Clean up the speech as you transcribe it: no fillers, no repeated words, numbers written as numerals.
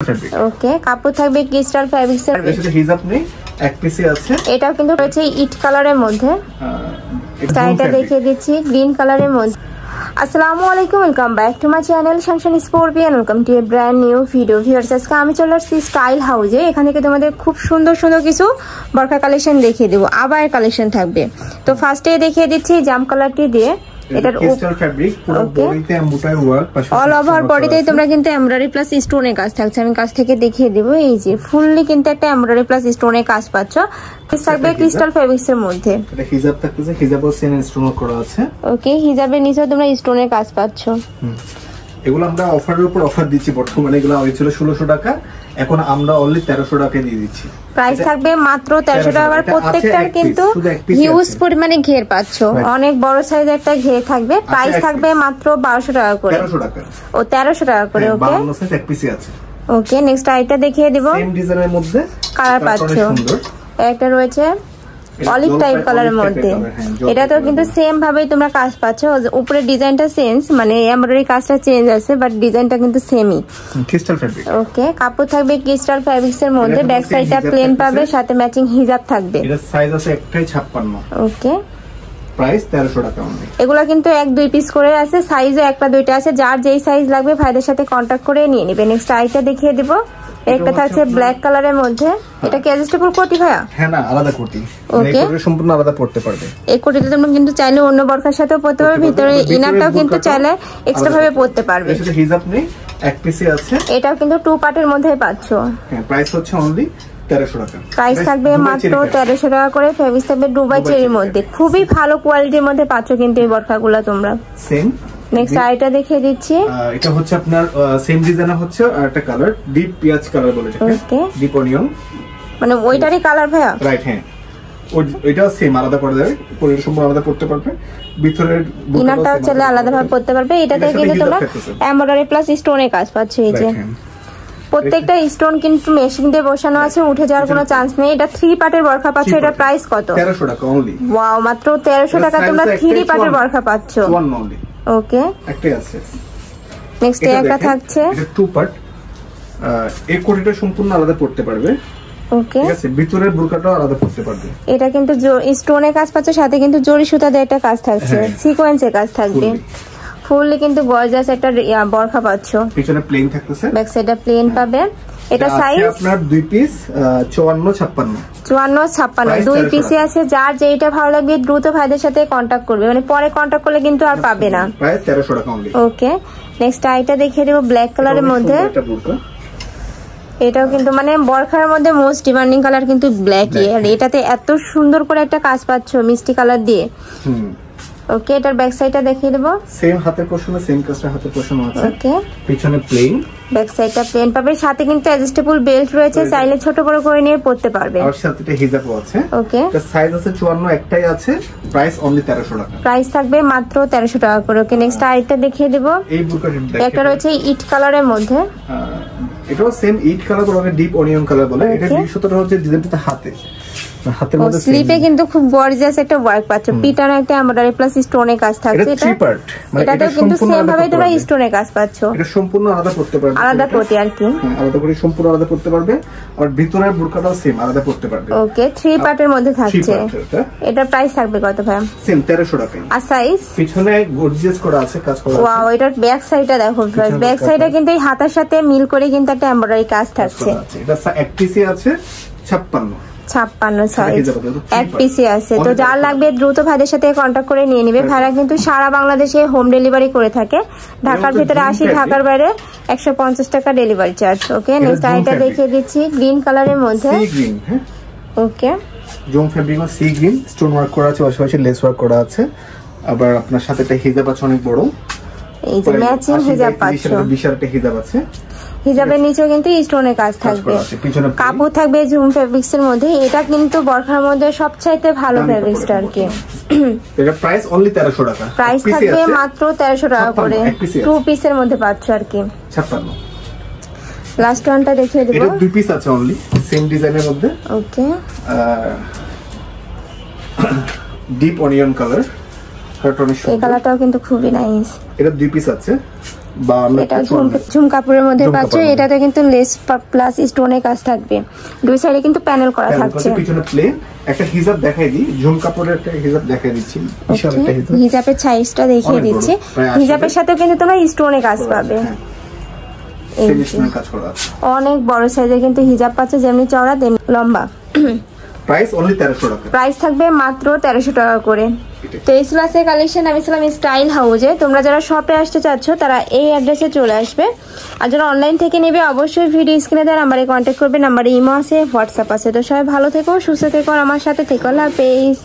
ওকে, কাপড় থাকবে crystal fabrics এর, এটাতে হিজাব নেই, এক পিসি আছে। এটাও কিন্তু রয়েছে ইট কালারের মধ্যে। স্টাইলটা দেখিয়ে দিচ্ছি গ্রিন কালারের মধ্যে। আসসালামু আলাইকুম, welcome back to my channel Sunshine scorpion. Welcome to A brand new video. Viewers, আজকে আমি চলে আসছি স্টাইল হাউসে। এখান থেকে তোমাদের খুব সুন্দর সুন্দর কিছু বরখা কালেকশন দেখিয়ে দেবো, আবার কালেকশন থাকবে। তো ফার্স্টে দেখিয়ে দিচ্ছি জাম কালারটি দিয়ে, এটার ক্রিস্টাল ফ্যাব্রিক, পুরো বডিতে এমব্রয়ডারি ওয়ার্ক, অল ওভার বডিতেই তোমরা কিন্তু এমব্রয়ডারি প্লাস স্টোনের কাজ থাকছে। আমি কাছ থেকে দেখিয়ে দেবো, এই যে ফুললি কিন্তু একটা এমব্রয়ডারি প্লাস স্টোনের কাজ পাচ্ছ। থাকবে ক্রিস্টাল ফ্যাব্রিক্স এর মধ্যে। এটা হিজাব থাকতেছে, হিজাবও সেম স্টোন করা আছে। ওকে, হিজাবের নিচেও তোমরা স্টোনের কাজ পাচ্ছ। এগুলো আমরা অফারের উপর অফার দিচ্ছি বর্তমানে। এগুলো আগে ছিল 1600 টাকা, এখন আমরা অনলি 1300 টাকায় দিয়ে দিচ্ছি। প্রাইস থাকবে মাত্র 1300 টাকা। প্রত্যেকটার কিন্তু হিউজ পরিমাণে ঘের পাচ্ছ, অনেক বড় সাইজের একটা ঘের থাকবে। প্রাইস থাকবে মাত্র 1200 টাকা করে। 1300 টাকা ও 1300 টাকা করে। ওকে, 52 সাইজ এক পিসি আছে। ওকে, নেক্সট আইটা দেখিয়ে দিব। সেম ডিজাইনের মধ্যে কালার পাচ্ছ, একটা রয়েছে অলিভ টাইপ কালারের মধ্যে। এটাতেও কিন্তু সেম ভাবেই তোমরা কাজ পাচ্ছ। উপরে ডিজাইনটা চেঞ্জ, মানে এমব্রয়ডারি কাজটা চেঞ্জ আছে, বাট ডিজাইনটা কিন্তু সেমই। Crystal fabric. ওকে, কাপড় থাকবে ক্রিস্টাল ফ্যাব্রিক্স এর মধ্যে। ব্যাক সাইডটা প্লেন পাবে, সাথে ম্যাচিং হিজাব থাকবে। এর সাইজ আছে একটাই 56। ওকে, প্রাইস 1300 টাকা অনলি। এগুলা কিন্তু 1-2 পিস করে আছে, সাইজও একটা দুইটা আছে। যার যেই সাইজ লাগবে ভাইদের সাথে কন্টাক্ট করে নিয়ে নেবে। নেক্সট আইটা দেখিয়ে দিব। একটা থাকছে ব্ল্যাক কালারের মধ্যে। এটা কি অ্যাডজাস্টেবল কোটি ভাইয়া? হ্যাঁ, না আলাদা কোটি। ওকে, এটা সম্পূর্ণ আলাদা পড়তে পারবে। এই কোটিটা তোমরা কিন্তু চাইলে অন্য বরখার সাথেও পরতে পারবে। ভিতরে ইনারটাও কিন্তু চাইলে এক্সট্রা ভাবে পরতে পারবে। এটাতে হিজাব নেই, এক পিসি আছে। এটাও কিন্তু 2 পার্টের মধ্যে পাচ্ছো। হ্যাঁ, প্রাইস হচ্ছে অনলি 1300 টাকা। প্রাইস থাকবে মাত্র 1300 টাকা করে। ফেব্রিক থাকবে দুবাই চেরির মধ্যে। খুবই ভালো কোয়ালিটির মধ্যে পাচ্ছো কিন্তু এই বরখাগুলো তোমরা। সেম। নেক্সট আইটা দেখিয়ে দিচ্ছি। এটা হচ্ছে আপনার সেম ডিজাইনের হচ্ছে একটা কালার, ডিপ পিয়াজ কালার বলে এটাকে। ওকে, ডিপ অনিয়ন, মানে ওইটারই কালার ভাইয়া? রাইট, হ্যাঁ। ওইটা সেম আলাদা করে দেবে, কোরিয়ার সম্পূর্ণ আলাদা করতে পারবে। ভিতরের ইনারটাও চাইলে আলাদা ভাবে পরতে পারবে। এটাতে কিন্তু তোমরা এমব্রয়ডারি প্লাস স্টোনের কাজ পাচ্ছ। এই যে প্রত্যেকটা স্টোন কিন্তু মেশিন দিয়ে বসানো আছে, উঠে যাওয়ার কোনো চান্স নেই। এটা 3 পার্টের বরখা পাচ্ছ। এটা প্রাইস কত? 1300 টাকা অনলি। ওয়াও, মাত্র 1300 টাকা তোমরা 3 পার্টের বরখা পাচ্ছ। ওকে, একটাই আছে। নেক্সট একটা থাকছে, এটা 2 পার্ট। এই কোটিটা সম্পূর্ণ আলাদা পড়তে পারবে। ওকে, ঠিক আছে, ভিতরের বুরকাটাও আলাদা পড়তে পারবে। এটা কিন্তু স্টোনের কাজ পাচ্ছ, সাথে কিন্তু জরি সুতা দিয়ে একটা কাজ থাকছে, সিকোয়েন্সের কাজ থাকবে। ফুললি কিন্তু গর্জাস একটা বরখা পাচ্ছ। পিছনে প্লেন থাকতেছে, ব্যাক সাইডটা প্লেন পাবে। এটা সাইজ আপনার 2 পিস 54-56। 54-56 2 পিসে আছে। যার যেটা ভালো লাগবে দ্রুত ভাইদের সাথে কন্টাক্ট করবে, মানে পরে কন্টাক্ট করলে কিন্তু আর পাবে না। প্রাইস 1300 টাকা অনলি। ওকে, নেক্সট আইটা দেখিয়ে দেব ব্ল্যাক কালারের মধ্যে। এটাও কিন্তু মানে বরখার মধ্যে মোস্ট ডিমান্ডিং কালার কিন্তু ব্ল্যাকই। আর এটাতে এত সুন্দর করে একটা কাজ পাচ্ছ মিষ্টি কালার দিয়ে। ওকে, এটার ব্যাক সাইডটা দেখিয়ে দেব। সেম হাতের পোরশনে, সেম কাজটা হাতের পোরশনে আছে। ওকে, পিছনে প্লেন, ব্যাক সাইডটা প্লেন পাবে, সাথে কিন্তু অ্যাডজাস্টেবল বেল্ট রয়েছে, চাইলে ছোট বড় করে নিয়ে পরতে পারবে। আর সাথে এটা হিজাবও আছে। ওকে, এটা সাইজ আছে 54, একটাই আছে। প্রাইস অনলি 1300 টাকা। প্রাইস থাকবে মাত্র 1300 টাকা করে। ওকে, নেক্সট আইটা দেখিয়ে দেব। এই বুরকাটা একটা রয়েছে ইট কালারের মধ্যে। এটাও সেম ইট কালার বলে, ডিপ অনিয়ন কালার বলে। এটা বিশেষত্বটা হচ্ছে ডিজাইনটা হাতের মধ্যে স্লিপে কিন্তু খুব গর্জিয়াস একটা ওয়ার্ক পাচ্ছ। পিটানো একটা এমব্রয়ডারি প্লাস স্টোনের কাজ থাকছে। এটা 3 পার্ট, মানে এটাতে কিন্তু সেম ভাবে তোমরা স্টোনের কাজ পাচ্ছ। এটা সম্পূর্ণ আলাদা করতে পারবে, আলাদা করতে আর কি আলাদা করে সম্পূর্ণ আলাদা করতে পারবে। আর ভিতরের বুরকাটাও সেম আলাদা করতে পারবে। ওকে, 3 পার্টের মধ্যে থাকছে। এটা প্রাইস থাকবে কত ভাই? সেম 1300 টাকা। আর সাইজ পিছনে গর্জিয়াস করা আছে, কাজ করা আছে। ওয়াও, এটার ব্যাক সাইডটা দেখো। ব্যাক সাইডে কিন্তু এই হাতার সাথে মিল করে কিন্তু একটা এমব্রয়ডারি কাজ থাকছে। এটা এক পিসি আছে 56 সাইজ, এক পিসি আছে। তো যার লাগবে দ্রুত ভাইদের সাথে কন্টাক্ট করে নিয়ে নিবে। ভাইরা কিন্তু সারা বাংলাদেশে হোম ডেলিভারি করে থাকে। ঢাকার ভিতরে 80, ঢাকার বাইরে 150 টাকা ডেলিভারি চার্জ। ওকে, নেক্সট আইটা দেখিয়ে দিচ্ছি গ্রিন কালারের মধ্যে। ওকে, জোম fabric sea green, stone work করা আছে, পাশাপাশি লেস ওয়ার্ক করা আছে। আবার আপনার সাথে একটা হিজাব আছে অনেক বড়, এই যে ম্যাচিং হিজাব পাচ্ছ। বিশাল একটা হিজাব আছে। হিজাবের নিচেও কিন্তু স্টোনের কাজ থাকবে। কাপড় থাকবে জুম ফেব্রিক্স এর মধ্যে। এটা কিন্তু বরখার মধ্যে সবচাইতে ভালো ফেব্রিক্সটা আর কি। এটা প্রাইস অনলি 1300 টাকা। প্রাইস থাকবে মাত্র 1300 টাকা করে। 2 পিসের মধ্যে পাচ্ছ আর কি। 56। লাস্ট ওয়ানটা দেখিয়ে দেব। এটা 2 পিস আছে অনলি, সেম ডিজাইনের মধ্যে। ওকে, ডিপ অনিয়ন কালার, এই কালারটাও কিন্তু খুবই নাইস। এটা 2 পিস আছে। বা আমরা এটা ঝুম কাপড়ের মধ্যে পাচ্ছ। এটাতে কিন্তু লেস প্লাস স্টোনের কাজ থাকবে, দুই সাইডে কিন্তু প্যানেল করা থাকছে। পিছনে প্লেন একটা হিজাব দেখাই দিই, ঝুম কাপড়ের একটা হিজাব দেখাই দিচ্ছি, বিশাল একটা হিজাব। হিজাবের সাইজটা দেখিয়ে দিচ্ছি, হিজাবের সাথে কিন্তু তোমরা স্টোনে কাজ পাবে। অনেক বড় সাইজের কিন্তু হিজাব পাচ্ছে, যেমনি চওড়া তেমনি লম্বা। প্রাইস অনলি 1300 টাকা, প্রাইস থাকবে মাত্র 1300 টাকা করে। তো এই ছিল আজকের কালেকশন। আমি ছিলাম স্টাইল হাউজে। তোমরা যারা শপে আসতে চাচ্ছ তারা এই অ্যাড্রেসে চলে আসবে, আর যারা অনলাইন থেকে নেবে অবশ্যই ভিডিও স্ক্রিনে দেওয়া নাম্বারে কন্ট্যাক্ট করবে। নাম্বারে ইমো আছে, হোয়াটসঅ্যাপ আছে। তো সবাই ভালো থেকো, সুস্থ থেকো, আমার সাথে থেকো। আল্লাহ হাফেজ।